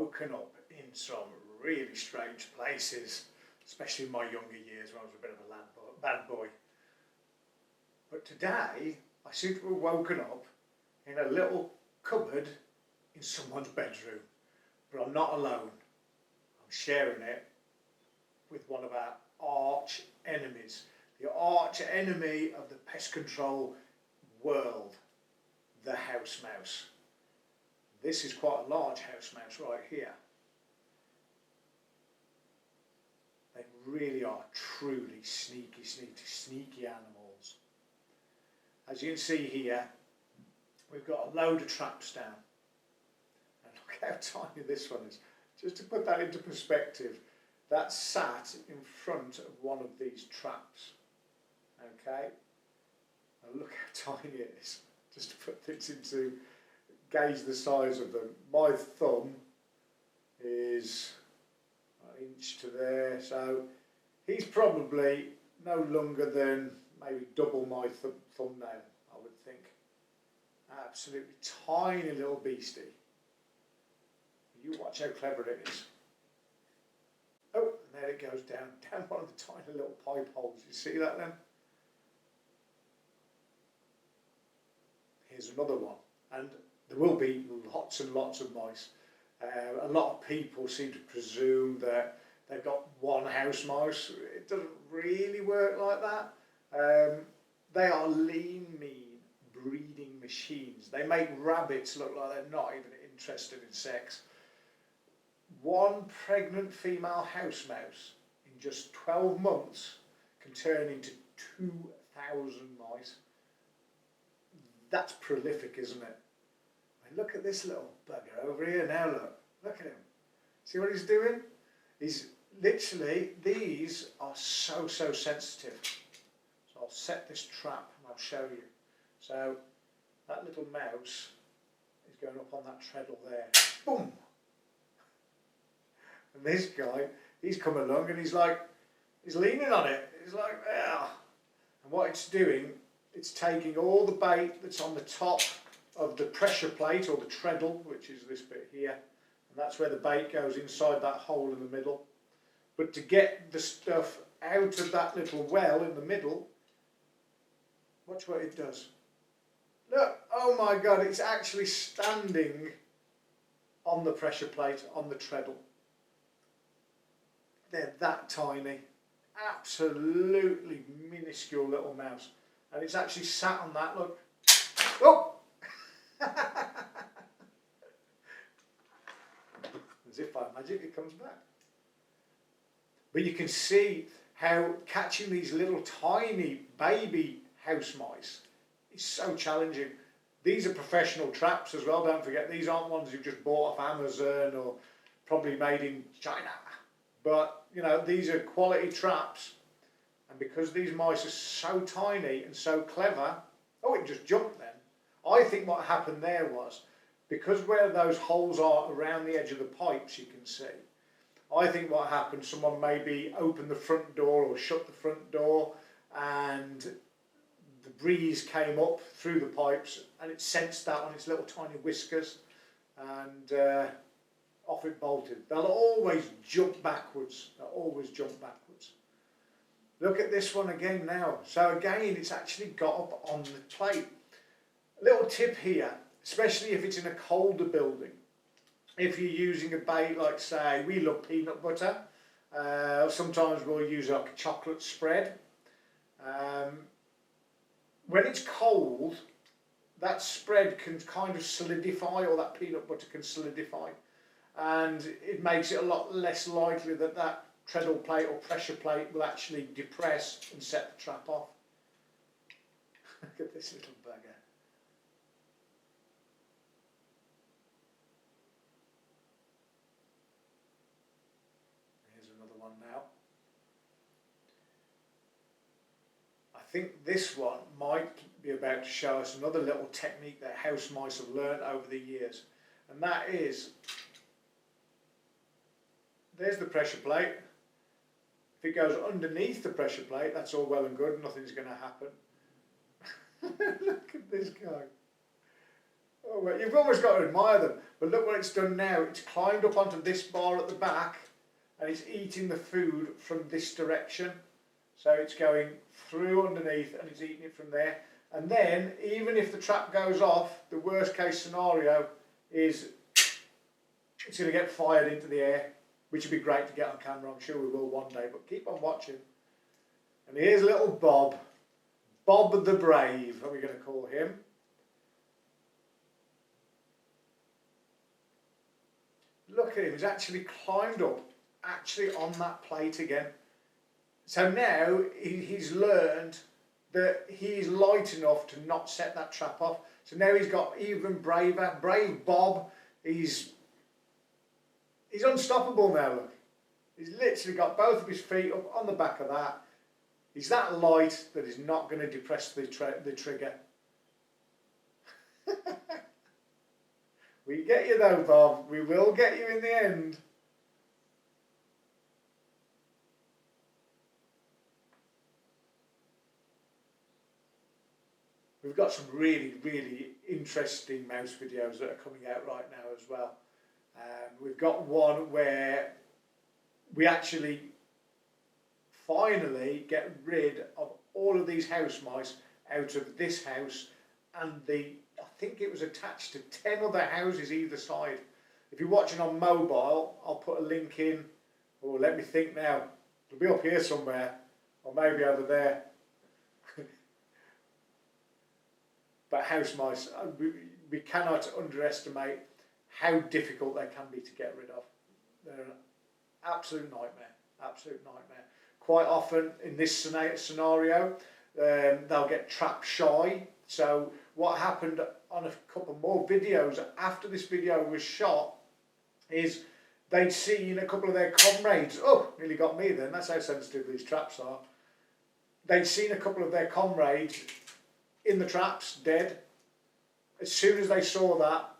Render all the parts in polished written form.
woken up in some really strange places, especially in my younger years when I was a bit of a bad boy. But today, I seem to have woken up in a little cupboard in someone's bedroom. But I'm not alone. I'm sharing it with one of our arch enemies. The arch enemy of the pest control world, the house mouse. This is quite a large house mouse right here. They really are truly sneaky animals. As you can see here, we've got a load of traps down. And look how tiny this one is. Just to put that into perspective, that's sat in front of one of these traps. Okay? Now look how tiny it is. Just to put things into, gauge the size of them. My thumb is an inch to there, so he's probably no longer than maybe double my thumbnail, I would think. Absolutely tiny little beastie. You watch how clever it is. Oh, and there it goes down one of the tiny little pipe holes. You see that then? Here's another one, and there will be lots and lots of mice. A lot of people seem to presume that they've got one house mouse. It doesn't really work like that. They are lean, mean breeding machines. They make rabbits look like they're not even interested in sex. One pregnant female house mouse in just 12 months can turn into 2,000 mice. That's prolific, isn't it? I mean, look at this little bugger over here now, look at him. See what he's doing? He's literally, these are so sensitive. So I'll set this trap and I'll show you. So that little mouse is going up on that treadle there. Boom! And this guy, he's come along and he's leaning on it. He's like, ah. And what it's doing, it's taking all the bait that's on the top of the pressure plate or the treadle, which is this bit here, and that's where the bait goes inside that hole in the middle. But to get the stuff out of that little well in the middle, watch what it does. Look, oh my God, it's actually standing on the pressure plate, on the treadle. They're that tiny, absolutely minuscule little mouse. And it's actually sat on that, look. Oh! As if by magic it comes back. But you can see how catching these little tiny baby house mice is so challenging. These are professional traps as well, don't forget. These aren't ones you've just bought off Amazon or probably made in China. But, you know, these are quality traps. And because these mice are so tiny and so clever, oh, it just jumped then. I think what happened there was, because where those holes are around the edge of the pipes, you can see, I think what happened, someone maybe opened the front door or shut the front door, and the breeze came up through the pipes and it sensed that on its little tiny whiskers, and off it bolted. They'll always jump backwards. They'll always jump backwards. Look at this one again now. So again, it's actually got up on the plate. A little tip here, especially if it's in a colder building. If you're using a bait like, say, we love peanut butter. Sometimes we'll use like a chocolate spread. When it's cold, that spread can kind of solidify, or that peanut butter can solidify. And it makes it a lot less likely that that treadle plate or pressure plate will actually depress and set the trap off. Look at this little bugger. Here's another one now. I think this one might be about to show us another little technique that house mice have learned over the years. And that is, there's the pressure plate. If it goes underneath the pressure plate, that's all well and good, nothing's going to happen. Look at this guy. Oh, well, you've almost got to admire them. But look what it's done now. It's climbed up onto this bar at the back and it's eating the food from this direction. So it's going through underneath and it's eating it from there. And then, even if the trap goes off, the worst case scenario is it's going to get fired into the air, which would be great to get on camera. I'm sure we will one day, but keep on watching. And here's little Bob. Bob the Brave, are we going to call him? Look at him, he's actually climbed up, actually on that plate again. So now he's learned that he's light enough to not set that trap off. So now he's got even braver. Brave Bob, he's unstoppable now, look. He's literally got both of his feet up on the back of that. He's that light that he's not going to depress the trigger. We get you though, Bob. We will get you in the end. We've got some really, really interesting mouse videos that are coming out right now as well. We've got one where we actually finally get rid of all of these house mice out of this house, and I think it was attached to 10 other houses either side. If you're watching on mobile, I'll put a link in, or let me think now, it'll be up here somewhere, or maybe over there. But house mice, we cannot underestimate how difficult they can be to get rid of. They're an absolute nightmare, absolute nightmare. Quite often in this scenario, they'll get trap shy. So what happened on a couple more videos after this video was shot is they'd seen a couple of their comrades, oh, nearly got me then, that's how sensitive these traps are. They'd seen a couple of their comrades in the traps, dead. As soon as they saw that,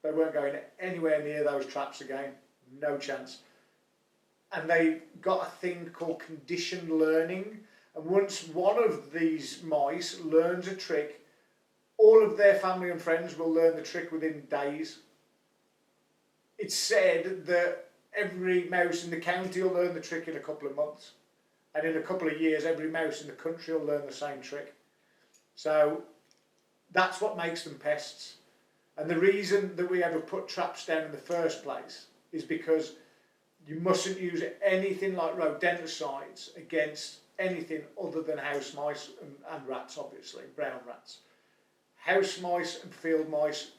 they weren't going anywhere near those traps again, no chance. And they got a thing called conditioned learning, and once one of these mice learns a trick, all of their family and friends will learn the trick within days. It's said that every mouse in the county will learn the trick in a couple of months, and in a couple of years every mouse in the country will learn the same trick. So that's what makes them pests. And the reason that we ever put traps down in the first place is because you mustn't use anything like rodenticides against anything other than house mice and rats, obviously, brown rats. House mice and field mice,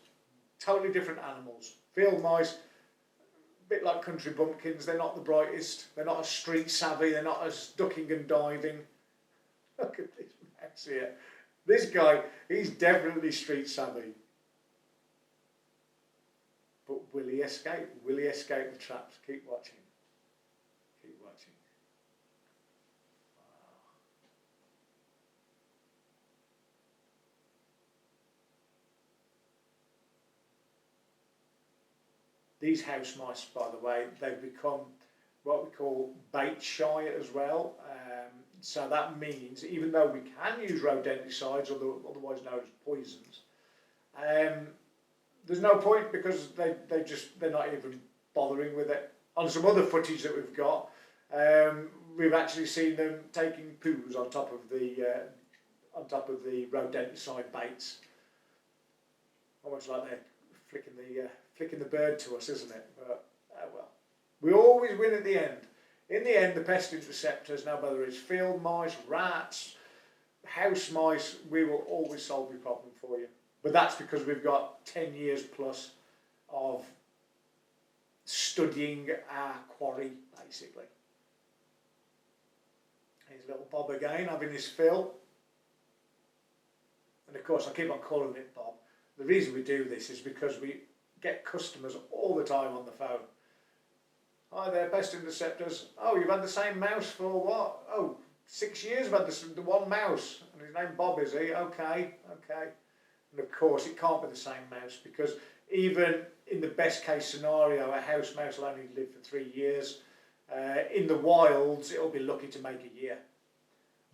totally different animals. Field mice, a bit like country bumpkins, they're not the brightest, they're not as street savvy, they're not as ducking and diving. Look at this mouse here. This guy, he's definitely street savvy. But will he escape? Will he escape the traps? Keep watching. Keep watching. Wow. These house mice, by the way, they've become what we call bait shy as well. So that means, even though we can use rodenticides, otherwise known as poisons, there's no point because they're not even bothering with it. On some other footage that we've got, we've actually seen them taking poos on top of the rodenticide baits. Almost like they're flicking the bird to us, isn't it? But well, we always win at the end. In the end, the pest interceptors, now whether it's field mice, rats, house mice, we will always solve your problem for you. But that's because we've got 10 years plus of studying our quarry, basically. Here's little Bob again, having his fill. And of course, I keep on calling it Bob. The reason we do this is because we get customers all the time on the phone. Hi there, pest interceptors. Oh, you've had the same mouse for what? Oh, 6 years I've had the one mouse. And his name Bob, is he? Okay. And of course, it can't be the same mouse because even in the best case scenario, a house mouse will only live for 3 years. In the wilds, it'll be lucky to make a year.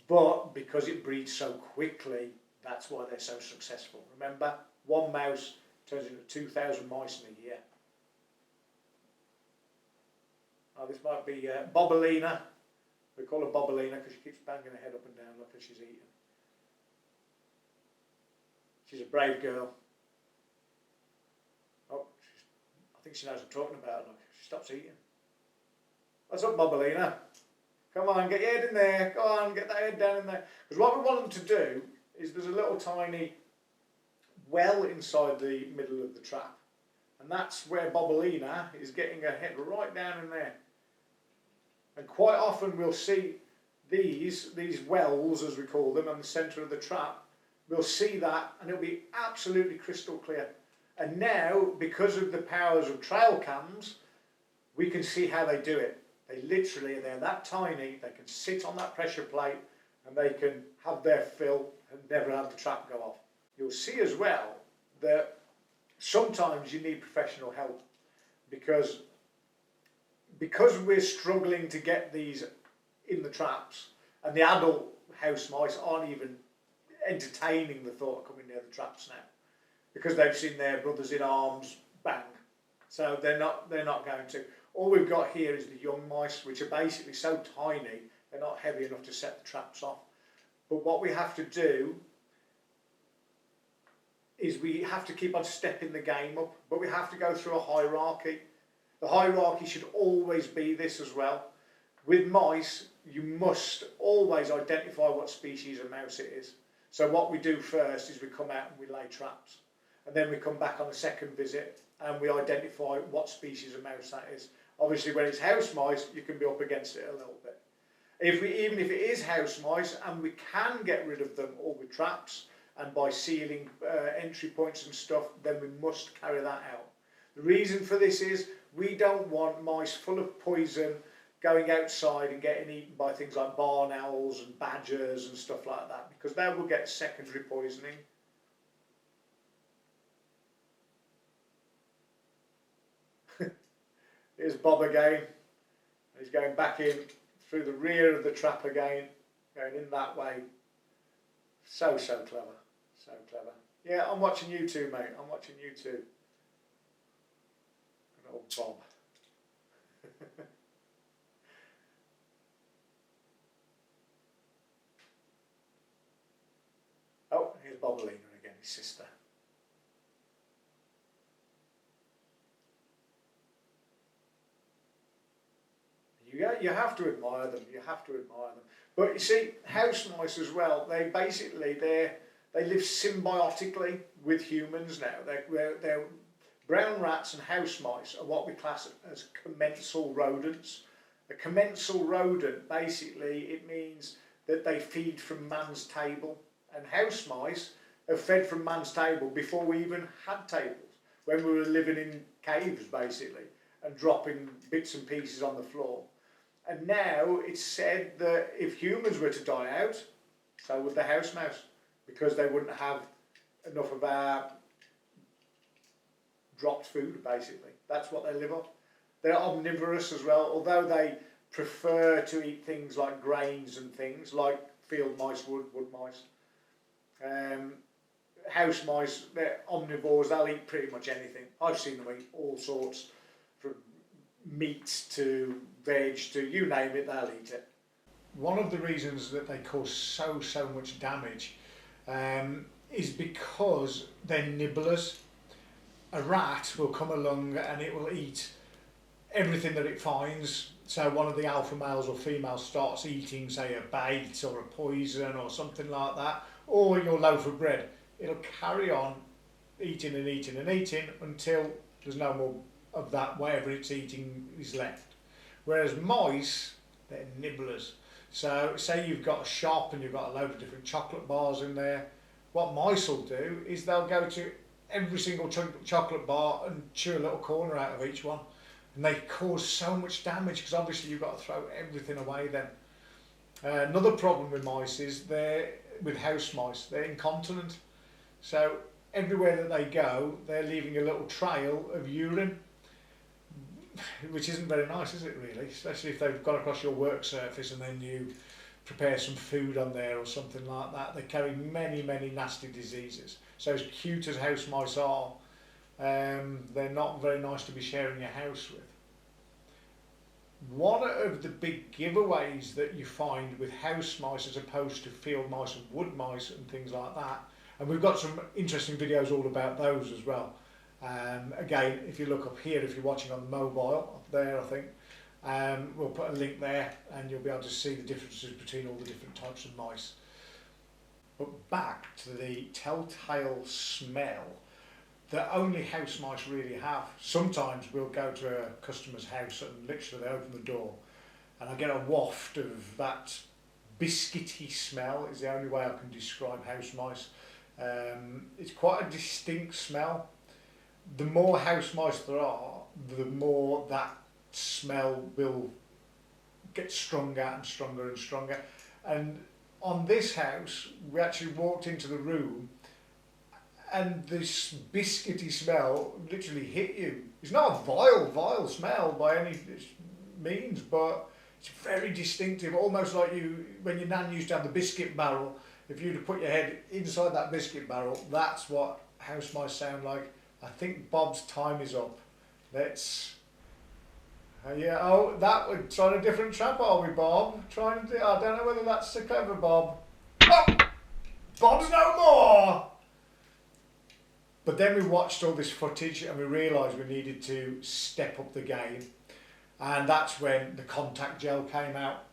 But because it breeds so quickly, that's why they're so successful. Remember, one mouse Turns into 2,000 mice in a year. Oh, this might be Bobolina. We call her Bobolina because she keeps banging her head up and down like she's eating. She's a brave girl. Oh, I think she knows what I'm talking about. Look, she stops eating. What's up, Bobolina? Come on, get your head in there. Go on, get that head down in there. Because what we want them to do is there's a little tiny well inside the middle of the trap. And that's where Bobolina is getting her head right down in there. And quite often we'll see these wells, as we call them, in the centre of the trap. We'll see that and it'll be absolutely crystal clear. And now, because of the powers of trail cams, we can see how they do it. They literally, they're that tiny, they can sit on that pressure plate and they can have their fill and never have the trap go off. You'll see as well that sometimes you need professional help because we're struggling to get these in the traps and the adult house mice aren't even entertaining the thought of coming near the traps now because they've seen their brothers in arms bang. So they're not going to. All we've got here is the young mice, which are basically so tiny, they're not heavy enough to set the traps off. But what we have to do is we have to keep on stepping the game up, but we have to go through a hierarchy. The hierarchy should always be this as well. With mice, you must always identify what species of mouse it is. So what we do first is we come out and we lay traps. And then we come back on a second visit and we identify what species of mouse that is. Obviously, when it's house mice, you can be up against it a little bit. Even if it is house mice and we can get rid of them all with traps and by sealing entry points and stuff, then we must carry that out. The reason for this is we don't want mice full of poison going outside and getting eaten by things like barn owls and badgers and stuff like that, because they will get secondary poisoning. Here's Bob again. He's going back in through the rear of the trap again, going in that way. So clever, so clever. Yeah, I'm watching you too, mate. I'm watching you too. Good old Bob. Oh, here's Bobolina again, his sister. You have to admire them. You have to admire them. But you see, house mice as well. They basically they live symbiotically with humans now. They're brown rats and house mice are what we class as commensal rodents. A commensal rodent basically it means that they feed from man's table, and house mice have fed from man's table before we even had tables. When we were living in caves basically and dropping bits and pieces on the floor. And now it's said that if humans were to die out, so would the house mouse, because they wouldn't have enough of our dropped food, basically. That's what they live on. They're omnivorous as well, although they prefer to eat things like grains and things, like field mice would, wood mice. House mice, they're omnivores, they'll eat pretty much anything. I've seen them eat all sorts, from meat to veg to you name it, they'll eat it. One of the reasons that they cause so much damage is because they're nibblers. A rat will come along and it will eat everything that it finds. So one of the alpha males or females starts eating, say, a bait or a poison or something like that, or your loaf of bread. It'll carry on eating and eating and eating until there's no more of that, whatever it's eating is left. Whereas mice, they're nibblers. So say you've got a shop and you've got a load of different chocolate bars in there. What mice will do is they'll go to every single chocolate bar and chew a little corner out of each one. And they cause so much damage because obviously you've got to throw everything away then. Another problem with mice is with house mice, they're incontinent. So everywhere that they go, they're leaving a little trail of urine, which isn't very nice, is it really? Especially if they've gone across your work surface and then you prepare some food on there or something like that. They carry many nasty diseases. So as cute as house mice are, They're not very nice to be sharing your house with. One of the big giveaways that you find with house mice as opposed to field mice and wood mice and things like that, and we've got some interesting videos all about those as well. Again, if you look up here, if you're watching on the mobile, up there I think, we'll put a link there and you'll be able to see the differences between all the different types of mice. But back to the telltale smell that only house mice really have. Sometimes we'll go to a customer's house and literally they open the door and I get a waft of that biscuity smell, is the only way I can describe house mice. It's quite a distinct smell. The more house mice there are, the more that smell will get stronger and stronger and stronger. And on this house, we actually walked into the room and this biscuity smell literally hit you. It's not a vile smell by any means, but it's very distinctive, almost like when your nan used to have the biscuit barrel. If you'd have put your head inside that biscuit barrel, that's what house mice sound like. I think Bob's time is up. Let's... yeah, oh, that we're trying a different trap, are we, Bob? I don't know whether that's so clever, Bob. Oh! Bob's no more! But then we watched all this footage and we realised we needed to step up the game. And that's when the contact gel came out.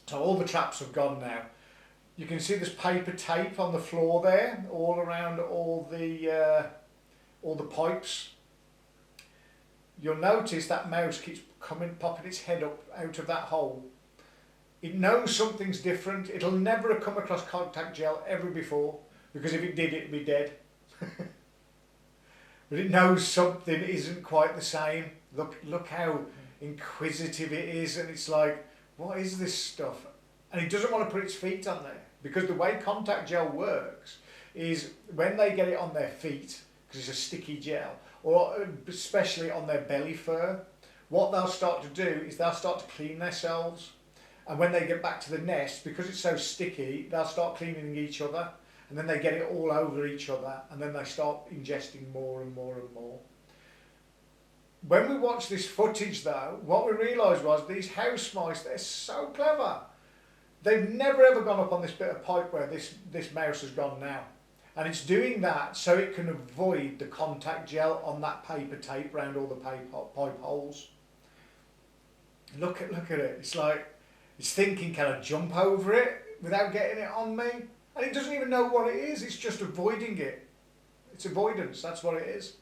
So all the traps have gone now. You can see this paper tape on the floor there, all around all the pipes. You'll notice that mouse keeps popping its head up out of that hole. It knows something's different. It'll never have come across contact gel ever before, because if it did, it'd be dead. But it knows something isn't quite the same. Look how inquisitive it is, and it's like, what is this stuff? And it doesn't want to put its feet on there, because the way contact gel works is when they get it on their feet, because it's a sticky gel, or especially on their belly fur, what they'll start to do is they'll start to clean themselves. And when they get back to the nest, because it's so sticky, they'll start cleaning each other. And then they get it all over each other, and then they start ingesting more and more and more. When we watched this footage though, what we realised was these house mice, they're so clever. They've never ever gone up on this bit of pipe where this mouse has gone now. And it's doing that so it can avoid the contact gel on that paper tape around all the pipe holes. Look at it. It's like, it's thinking, can I jump over it without getting it on me? And it doesn't even know what it is, it's just avoiding it. It's avoidance, that's what it is.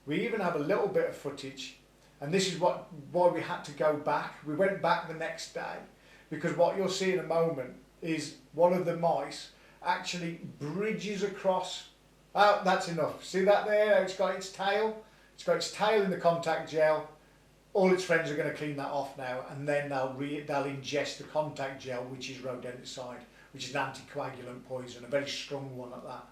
We even have a little bit of footage, and this is why we had to go back. We went back the next day, because what you'll see in a moment is one of the mice actually bridges across. Oh, that's enough. See that there? It's got its tail. It's got its tail in the contact gel. All its friends are going to clean that off now, and then they'll ingest the contact gel, which is rodenticide, which is an anti-coagulant poison, a very strong one at that.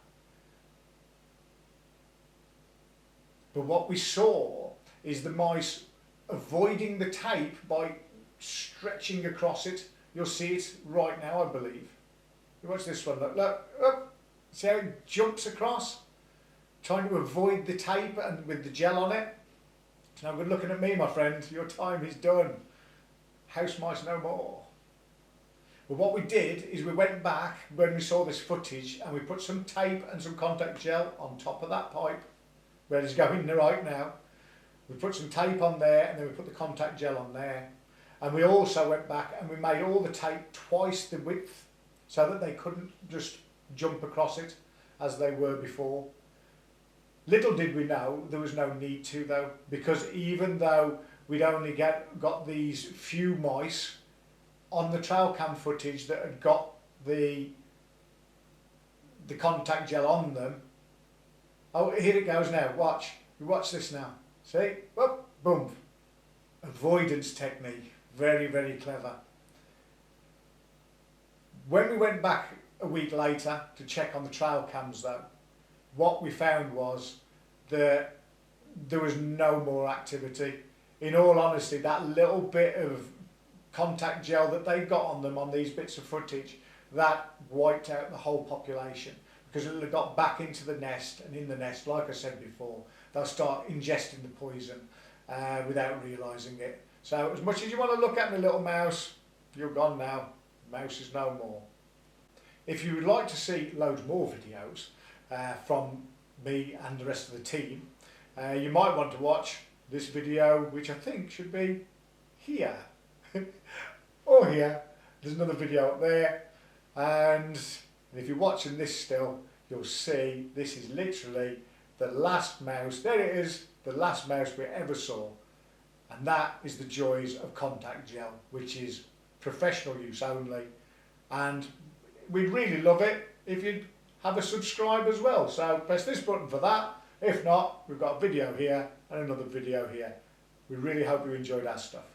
But what we saw is the mice avoiding the tape by stretching across it. You'll see it right now, I believe. You watch this one, look, see how it jumps across? Trying to avoid the tape and with the gel on it. It's no good looking at me, my friend. Your time is done. House mice no more. But what we did is we went back when we saw this footage and we put some tape and some contact gel on top of that pipe where it's going right now. We put some tape on there and then we put the contact gel on there. And we also went back and we made all the tape twice the width so that they couldn't just jump across it as they were before. Little did we know there was no need to though, because even though we'd only got these few mice on the trail cam footage that had got the contact gel on them. Oh, here it goes now, watch. You watch this now. See? Whoop, boom. Avoidance technique. Very, very clever. When we went back a week later to check on the trail cams though, what we found was that there was no more activity. In all honesty, that little bit of contact gel that they got on them on these bits of footage, that wiped out the whole population. because it'll have got back into the nest, and in the nest, like I said before, they'll start ingesting the poison without realising it. So as much as you want to look at me, little mouse, you're gone now. Mouse is no more. If you would like to see loads more videos from me and the rest of the team, you might want to watch this video, which I think should be here or here. There's another video up there, and if you're watching this still, you'll see this is literally the last mouse. There it is, the last mouse we ever saw, and that is the joys of contact gel, which is professional use only, and we'd really love it if you'd have a subscribe as well. So press this button for that. If not, we've got a video here and another video here. We really hope you enjoyed our stuff.